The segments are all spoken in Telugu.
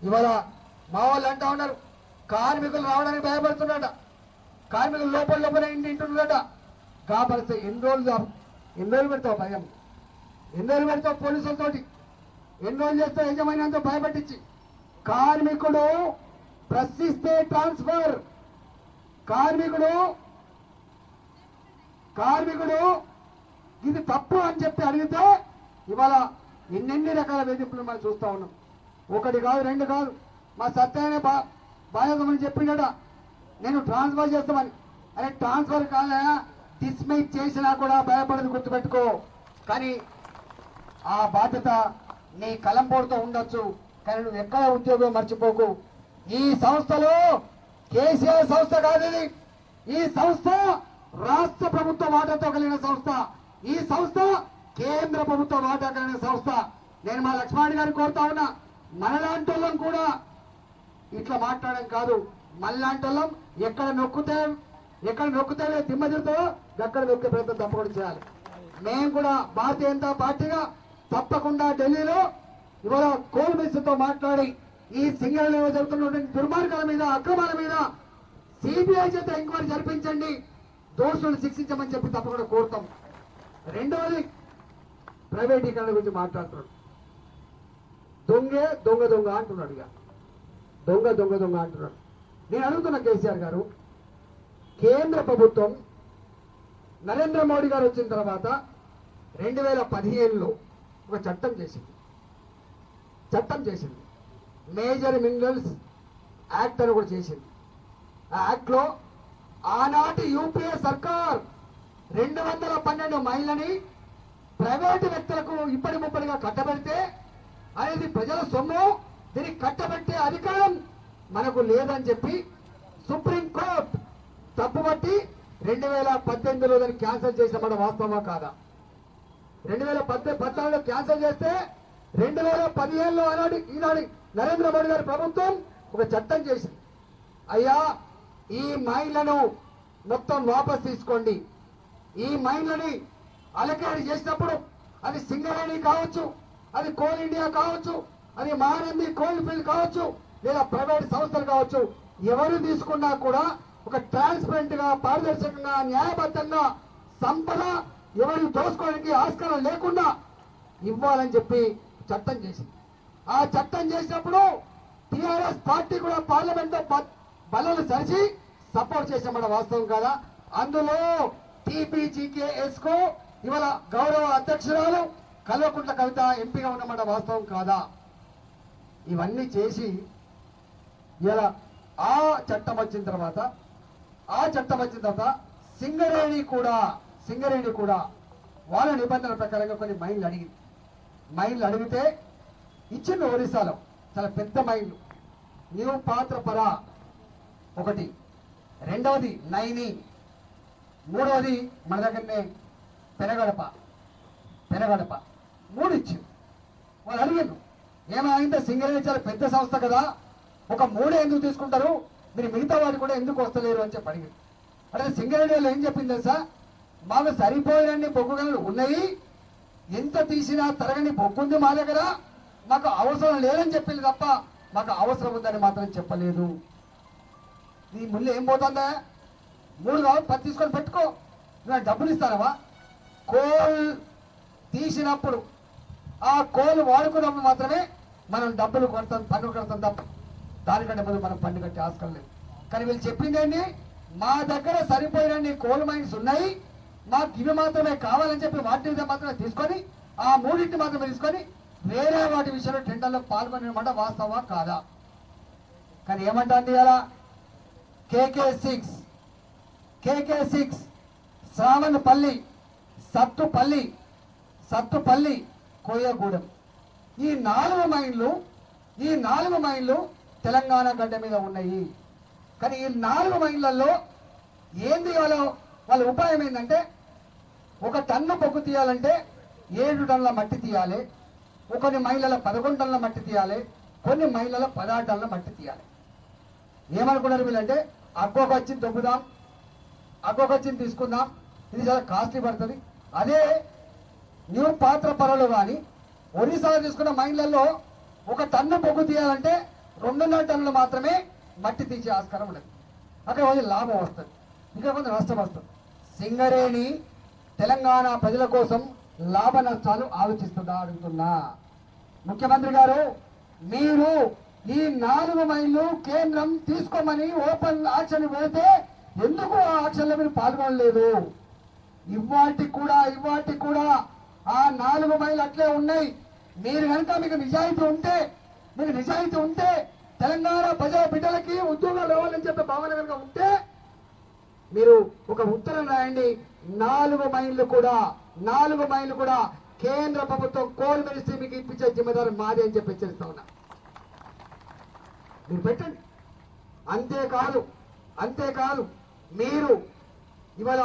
ఇవాళ మా వాళ్ళు అంటా ఉన్నారు కార్మికులు రావడానికి భయపడుతున్నాడ, కార్మికులు లోపల ఇంటుండట. కాబట్టి ఎన్ని రోజులు పెడతావు భయం, ఎన్ని రోజులు పెడతావు పోలీసులతోటి, ఎన్ని రోజులు చేస్తావు యజమానితో భయపట్టించి. కార్మికుడు ప్రశ్నిస్తే ట్రాన్స్ఫర్, కార్మికుడు ఇది తప్పు అని చెప్పి అడిగితే ఇవాళ ఎన్నెన్ని రకాల వేధింపులు మనం చూస్తా ఉన్నాం. ఒకటి కాదు, రెండు కాదు. మా సత్యాన్ని బాధ్యతమని చెప్పిండట నేను ట్రాన్స్ఫర్ చేస్తామని. అరే ట్రాన్స్ఫర్ కాదా, డిస్మిస్ చేసినా కూడా భయపడదు, గుర్తుపెట్టుకో. కానీ ఆ బాధ్యత నీ కలంపోటుతో ఉండొచ్చు, కానీ నువ్వు ఎక్కడ ఉద్యోగం మర్చిపోకు. ఈ సంస్థలో కేసీఆర్ సంస్థ కాదు ఇది. ఈ సంస్థ రాష్ట్ర ప్రభుత్వ వాటాతో కలిగిన సంస్థ. ఈ సంస్థ కేంద్ర ప్రభుత్వ వాటా కలిగిన సంస్థ. నేను మా లక్ష్మణ్ గారిని కోరుతా ఉన్నా, మనలాంటి వాళ్ళం కూడా ఇట్లా మాట్లాడడం కాదు. మనలాంటి వాళ్ళం ఎక్కడ నొక్కితే దిమ్మ తిరుగుతావో అక్కడ నొక్కే ప్రయత్నం తప్పకుండా చేయాలి. మేము కూడా భారతీయ జనతా పార్టీగా తప్పకుండా ఢిల్లీలో ఇవాళ కోల్ మినిస్టర్తో మాట్లాడి ఈ సింగరేణిలో జరుగుతున్నటువంటి దుర్మార్గాల మీద, అక్రమాల మీద సిబిఐ చేత ఎంక్వైరీ జరిపించండి, దోషులను శిక్షించమని చెప్పి తప్పకుండా కోరుతాం. రెండవది ప్రైవేటీకరణ గురించి మాట్లాడుతున్నాడు. దొంగ అంటున్నాడు. ఇక దొంగ అంటున్నాడు. నేను అడుగుతున్నా కేసీఆర్ గారు, కేంద్ర ప్రభుత్వం నరేంద్ర మోడీ గారు వచ్చిన తర్వాత 2015లో ఒక చట్టం చేసింది. మేజర్ మినరల్స్ యాక్ట్ అని కూడా చేసింది. ఆ యాక్ట్ లో ఆనాటి యూపీఏ సర్కార్ 212 మైళ్ళని ప్రైవేటు వ్యక్తులకు ఇప్పటి ముప్పటిగా కట్టబెడితే అనేది ప్రజల సొమ్ము, దీనికి కట్టబెట్టే అధికారం మనకు లేదని చెప్పి సుప్రీంకోర్టు తప్పుబట్టి 2018లో దాన్ని క్యాన్సిల్ చేసిన వాస్తవమా కాదా? 2014లో క్యాన్సిల్ చేస్తే 2015లో ఈనాడు నరేంద్ర మోడీ గారి ప్రభుత్వం ఒక చట్టం చేసింది. అయ్యా ఈ మైన్లను మొత్తం వాపస్ తీసుకోండి. ఈ మైన్లని అలకేట్ చేసినప్పుడు అది సింగరేణి కావచ్చు, అది కోల్ ఇండియా కావచ్చు, అది మహానంది కోల్ ఫీల్డ్ కావచ్చు, లేదా ప్రైవేట్ సంస్థలు కావచ్చు, ఎవరు తీసుకున్నా కూడా ఒక ట్రాన్స్పరెంట్ గా, పారదర్శకంగా, న్యాయబద్ధంగా సంపద ఎవరు దోసుకోవడానికి ఆస్కారం లేకుండా ఇవ్వాలని చెప్పి చట్టం చేసింది. ఆ చట్టం చేసినప్పుడు టీఆర్ఎస్ పార్టీ కూడా పార్లమెంట్ లో బలాలు సరిచి సపోర్ట్ చేసామన్న వాస్తవం కాదా? అందులో టీపీజీకేఎస్ కు ఇవాళ గౌరవ అధ్యక్షురాలు కల్వకుంట్ల కవిత ఎంపీగా ఉన్నమాట వాస్తవం కాదా? ఇవన్నీ చేసి ఇలా ఆ చట్టం వచ్చిన తర్వాత సింగరేణి కూడా వాళ్ళ నిబంధనల ప్రకారంగా కొన్ని మైన్లు అడిగితే ఇచ్చింది. ఒరిస్సాలో చాలా పెద్ద మైన్లు, న్యూ పాత్రపర ఒకటి, రెండవది నైని, మూడవది మన దగ్గరనే పెనగడప 3 ఇచ్చింది. వాళ్ళు అడిగారు ఏమైందో, సింగరేణి చాలా పెద్ద సంస్థ కదా, ఒక 3 ఎందుకు తీసుకుంటారు, మీరు మిగతా వాటి కూడా ఎందుకు వస్తలేరు అని చెప్పి అడిగారు. అంటే సింగరేణిలో ఏం చెప్పింది తెలుసా, మాకు సరిపోయినన్ని బొగ్గు గనులు ఉన్నాయి, ఎంత తీసినా తరగని బొగ్గు ఉంది మా దగ్గర, మాకు అవసరం లేదని చెప్పింది తప్ప మాకు అవసరం ఉందని మాత్రం చెప్పలేదు. నీ ముళ్ళు ఏం పోతుందా, 3 కావాలి 10 తీసుకొని పెట్టుకో, నువ్వు డబ్బులు ఇస్తానవా? కోల్ తీసినప్పుడు ఆ కోల్ వాడుకున్నప్పుడు మాత్రమే మనం డబ్బులు పన్ను కడతాం తప్ప దానికంటే ముందు మనం పన్ను కట్టే ఆస్కారం లేదు. కానీ వీళ్ళు చెప్పిందేంటి, మా దగ్గర సరిపోయినన్ని కోల్ మైన్స్ ఉన్నాయి, మాకు ఇవి మాత్రమే కావాలని చెప్పి వాటి మాత్రమే తీసుకొని ఆ 3 మాత్రమే తీసుకొని వేరే వాటి విషయంలో టెండర్లో పాల్గొనమాట వాస్తవా కాదా? కానీ ఏమంటుంది ఇలా KK6 శ్రావణపల్లి, సత్తుపల్లి, కోయగూడెం, ఈ 4 మైన్లు తెలంగాణ గడ్డ మీద ఉన్నాయి. కానీ ఈ 4 మైన్లలో ఏంది వాళ్ళ ఉపాయం ఏంటంటే, 1 టన్ను బొగ్గు తీయాలంటే 7 టన్నుల మట్టి తీయాలి, కొన్ని మైళ్ళలో 11 టన్నుల మట్టి తీయాలి, కొన్ని మైళ్ళలో 16 టన్నుల మట్టి తీయాలి. ఏమనుకున్నారు వీళ్ళంటే, అగ్గొకొచ్చింది దొబ్బుదాం, అగ్గొకొచ్చింది తీసుకుందాం, ఇది చాలా కాస్ట్లీ పడుతుంది. అదే న్యూ పాత్ర పరలు కానీ ఒరిస్సాలో తీసుకున్న మైన్లలో 1 టన్ను బొగ్గు తీయాలంటే 2.5 టన్నులు మాత్రమే మట్టి తీసే ఆస్కారం ఉండదు. అక్కడ కొంచెం లాభం వస్తుంది, ఇంకా కొంచెం నష్టం వస్తుంది. సింగరేణి తెలంగాణ ప్రజల కోసం లాభ నష్టాలు ఆలోచిస్తుందా అడుగుతున్నా. ముఖ్యమంత్రి గారు, మీరు ఈ 4 మైళ్ళు కేంద్రం తీసుకోమని ఓపెన్ ఆక్షన్ పెడితే ఎందుకు ఆ ఆక్షన్లో మీరు పాల్గొనలేదు? ఇవాటికి కూడా ఆ 4 మైళ్ళు అట్లే ఉన్నాయి. మీరు కనుక మీకు నిజాయితీ ఉంటే తెలంగాణ ప్రజా బిడ్డలకి ఉద్యోగాలు రావాలని చెప్పే భావన కనుక ఉంటే మీరు ఒక ఉత్తరం రాయండి. 4 మైళ్ళు కూడా కేంద్ర ప్రభుత్వం కోల్ మినిస్ట్రీ మీకు ఇప్పించే జిమ్మదారు మాది అని చెప్పి హెచ్చరిస్తా ఉన్నా. మీరు పెట్టండి. అంతేకాదు మీరు ఇవాళ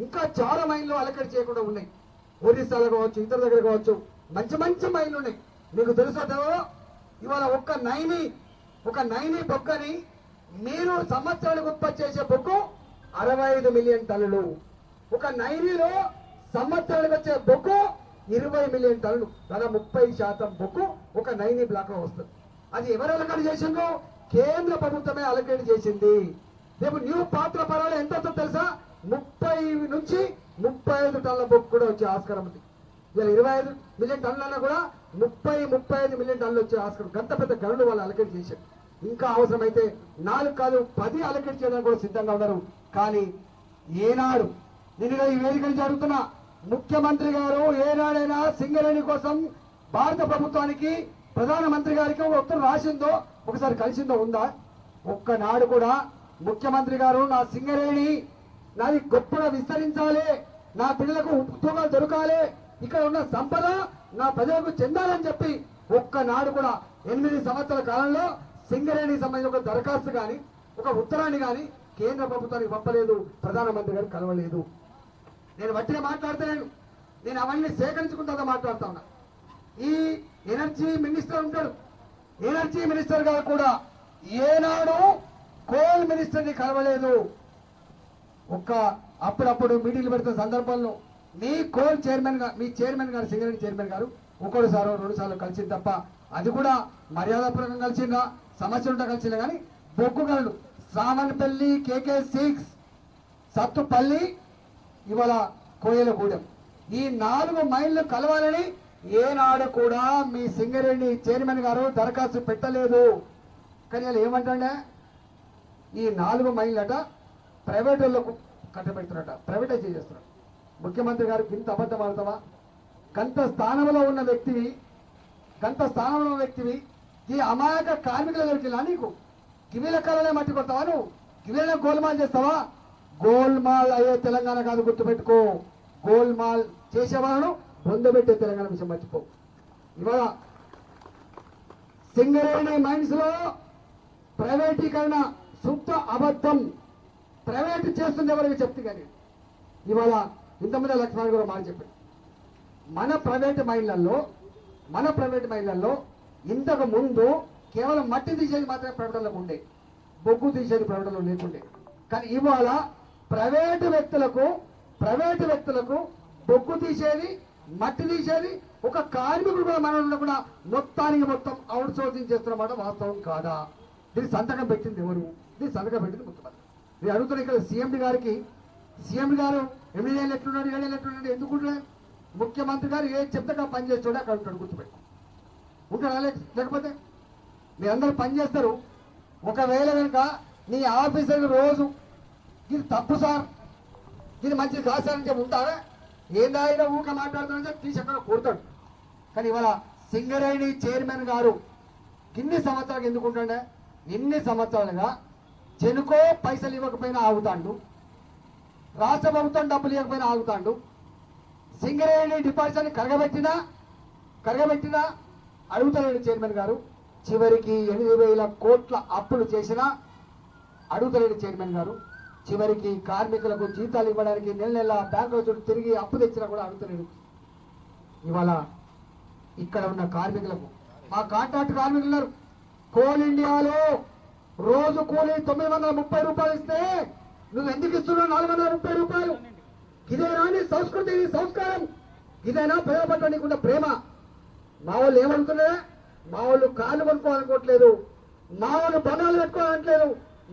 ఇంకా చాలా మైళ్ళు అలకటి చేయకుండా ఉన్నాయి. ఒరిస్సాలో కావచ్చు, ఇతర దగ్గర కావచ్చు, మంచి మైళ్ళు ఉన్నాయి. మీకు తెలుసా ఇవాళ ఒక నైని బొగ్గని మీరు సంవత్సరానికి ఉత్పత్తి చేసే బొగ్గు 65 మిలియన్ టన్నులు. ఒక నైనిలో సంవత్సరానికి వచ్చే బొగ్గు 20 మిలియన్ టన్నులు. దాదాపు 30% బొగ్గు ఒక నైని బ్లాక్ లో వస్తుంది. అది ఎవరు అలకేట్ చేసిందో? కేంద్ర ప్రభుత్వమే అలకేట్ చేసింది. రేపు న్యూ పాత్ర పరాలు ఎంత తెలుసా? 30 నుంచి 35 టన్నుల బొగ్గు కూడా వచ్చే ఆస్కారం ఉంది. ఇలా 25 మిలియన్ టన్నులన్నా కూడా 35 మిలియన్ టన్నులు వచ్చే ఆస్కారం. గంత పెద్ద గనులు వాళ్ళు అలకేట్ చేశారు. ఇంకా అవసరమైతే 4 కాదు 10 అలకేట్ చేయడానికి కూడా సిద్ధంగా ఉన్నారు. కానీ ఏనాడు నేను ఈ వేదిక నుంచి అడుగుతున్నా, ముఖ్యమంత్రి గారు ఏనాడైనా సింగరేణి కోసం భారత ప్రభుత్వానికి ప్రధానమంత్రి గారికి ఒక ఉత్తరం రాసిందో, ఒకసారి కలిసిందో ఉందా? ఒక్కనాడు కూడా ముఖ్యమంత్రి గారు నా సింగరేణి నాది గొప్పగా విస్తరించాలి, నా పిల్లలకు ఉద్యోగాలు దొరకాలి, ఇక్కడ ఉన్న సంపద నా ప్రజలకు చెందాలని చెప్పి ఒక్కనాడు కూడా 8 సంవత్సరాల కాలంలో సింగరేణికి సంబంధించిన ఒక దరఖాస్తు కానీ ఒక ఉత్తరాన్ని కానీ కేంద్ర ప్రభుత్వానికి పంపలేదు. ప్రధానమంత్రి గారు కలవలేదు. నేను వట్టిగా మాట్లాడతలేను, నేను అవన్నీ సేకరించుకుంటా మాట్లాడుతా ఉన్నా. ఈ ఎనర్జీ మినిస్టర్ ఉంటాడు, ఎనర్జీ మినిస్టర్ గారు కూడా ఏనాడు కోల్ మినిస్టర్ని కలవలేదు. అప్పుడప్పుడు మీటింగ్లు పెడుతున్న సందర్భంలో మీ కోల్ చైర్మన్ గా మీ చైర్మన్ గారు సింగరేణి చైర్మన్ గారు 1 సారో 2 సార్లు కలిసింది తప్ప, అది కూడా మర్యాదపూర్వకంగా కలిసిందా, సమస్య ఉంటే కలిసిందా. కానీ బొగ్గు గనులు శ్రావణపల్లి, KK6, సత్తుపల్లి, ఇవాళ కోయలగూడెం, ఈ 4 మైళ్ళు కలవాలని ఏనాడు కూడా మీ సింగరేణి చైర్మన్ గారు దరఖాస్తు పెట్టలేదు. కానీ వాళ్ళు ఏమంటే ఈ 4 మైళ్ళట ప్రైవేట్ వాళ్ళకు కట్టబెడుతున్నట, ప్రైవేటైజ్ చేస్తున్నారు. ముఖ్యమంత్రి గారికి ఇంత అబద్ధం ఆడతావా? గంత స్థానంలో ఉన్న వ్యక్తివి ఈ అమాయక కార్మికుల దగ్గరికి వెళ్ళా నీకు కివీల కాలనే మట్టి కొడతావా? నువ్వు కివీలనే గోల్మాల్ చేస్తావా? గోల్మాల్ అయ్యే తెలంగాణ కాదు, గుర్తుపెట్టుకో. గోల్మాల్ చేసేవాళ్ళను పొందబెట్టే తెలంగాణ విషయం మర్చిపో. ఇవాళ సింగరేణి మైన్స్ లో ప్రైవేటీకరణ శుద్ధ అబద్ధం. ప్రైవేట్ చేస్తుంది ఎవరికి చెప్తే కానీ ఇవాళ ఇంతమంది లక్ష్మణ్ గారు మాట చెప్పారు. మన ప్రైవేట్ మైళ్ళల్లో ఇంతకు ముందు కేవలం మట్టి తీసేది మాత్రమే ప్రకటనలో ఉండే, బొగ్గు తీసేది ప్రకటనలో లేకుండే. కానీ ఇవాళ ప్రైవేటు వ్యక్తులకు బొగ్గు తీసేది, మట్టి తీసేది, ఒక కార్మికుడు కూడా మనలో కూడా మొత్తం అవుట్ సోర్సింగ్ చేస్తున్నమాట వాస్తవం కాదా? దీన్ని సంతకం పెట్టింది ఎవరు? దీన్ని సంతకం పెట్టింది ముఖ్యమంత్రి. నేను అడుగుతున్నా ఇక్కడ సీఎండి గారు 8 ఏళ్ళు ఎట్లున్నాడు, 7 ఏళ్ళు ఎట్లున్నాడు, ఎందుకుంటున్నాడు? ముఖ్యమంత్రి గారు ఏ చెప్తే పని చేస్తాడో అక్కడ ఉంటాడు, గుర్తుపెట్టు ఉంటాడా? లేకపోతే మీరందరూ పని చేస్తారు. ఒకవేళ కనుక నీ ఆఫీసర్ రోజు ఇది తప్పు సార్, ఇది మంచిది కాదు సార్ అని చెప్పి ఉంటారా? ఏదైనా ఊక మాట్లాడుతున్నా తీసి అక్కడ కొడతాడు. కానీ ఇవాళ సింగరేణి చైర్మన్ గారు ఇన్ని సంవత్సరాలకు ఎందుకుంటాడే? ఇన్ని సంవత్సరాలుగా చెనుకో పైసలు ఇవ్వకపోయినా ఆగుతాడు, రాష్ట్ర ప్రభుత్వం డబ్బులు ఇవ్వకపోయినా ఆగుతాడు. సింగరేణి డిపాజిట్ని కరగబెట్టినా అడుగుతలేడు చైర్మన్ గారు. చివరికి 8,000 కోట్ల అప్పులు చేసినా అడుగుతలేడు చైర్మన్ గారు. చివరికి కార్మికులకు జీతాలు ఇవ్వడానికి నెల బ్యాంకుల చుట్టూ తిరిగి అప్పు తెచ్చినా కూడా అడుగుతలేడు. ఇవాళ ఇక్కడ ఉన్న కార్మికులకు, మా కాంట్రాక్ట్ కార్మికులు ఉన్నారు, కోల్ ఇండియాలో రోజు కూలీ 930 రూపాయలు ఇస్తే నువ్వు ఎందుకు ఇస్తున్నావు 430 రూపాయలు? ఇదేనా నీ సంస్కృతి, నీ సంస్కారం? ఇదేనా ప్రేమ పట్ల నీకున్న ప్రేమ? మా వాళ్ళు ఏమనుకున్నా, మా వాళ్ళు కాళ్ళు కొనుక్కోవాలనుకోవట్లేదు, మా వాళ్ళు బంగాలు పెట్టుకోవాలంటలేదు,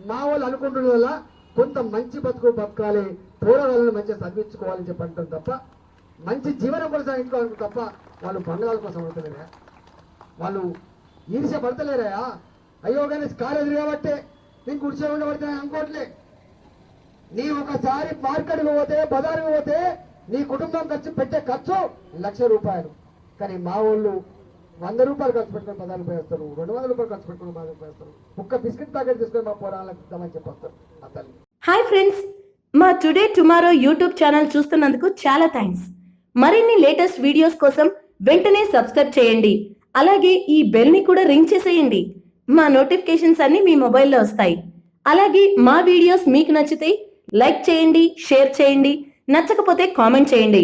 మా వాళ్ళు అనుకుంటున్న వల్ల కొంత మంచి బతుకు బతకాలి, పూరగాలను మంచిగా చదివించుకోవాలని చెప్పి అంటాం తప్ప మంచి జీవనం కొనసాగించుకోవాలని తప్ప వాళ్ళు బంగాళాల కోసం పడతలేరా, వాళ్ళు ఈర్ష్య పడతలేరా? అయ్యో కానీ కాలేజీ కాబట్టి నేను కుర్చీ ఉండబడితే అనుకోవట్లే. నీ ఒకసారి మార్కెట్కి పోతే బజారుకి పోతే నీ కుటుంబం పెట్టే ఖర్చు 1,00,000 రూపాయలు. కానీ మా వాళ్ళు 100 రూపాయలు ఖర్చు పెట్టుకొని 10 రూపాయలు వేస్తారు, 200 రూపాయలు ఖర్చు పెట్టుకొని 10 రూపాయలు వేస్తారు. ఒక్క బిస్కెట్ ప్యాకెట్ తీసుకొని మా పోరాళ్ళకి ఇద్దామని చెప్పొస్తారు ఆ తల్లి. హాయ్ ఫ్రెండ్స్, మా టుడే టుమారో యూట్యూబ్ ఛానల్ చూస్తున్నందుకు చాలా థ్యాంక్స్. మరిన్ని లేటెస్ట్ వీడియోస్ కోసం వెంటనే సబ్స్క్రైబ్ చేయండి. అలాగే ఈ బెల్ ని కూడా రింగ్ చేసేయండి. మా నోటిఫికేషన్స్ అన్ని మీ మొబైల్లో వస్తాయి. అలాగే మా వీడియోస్ మీకు నచ్చితే లైక్ చేయండి, షేర్ చేయండి, నచ్చకపోతే కామెంట్ చేయండి.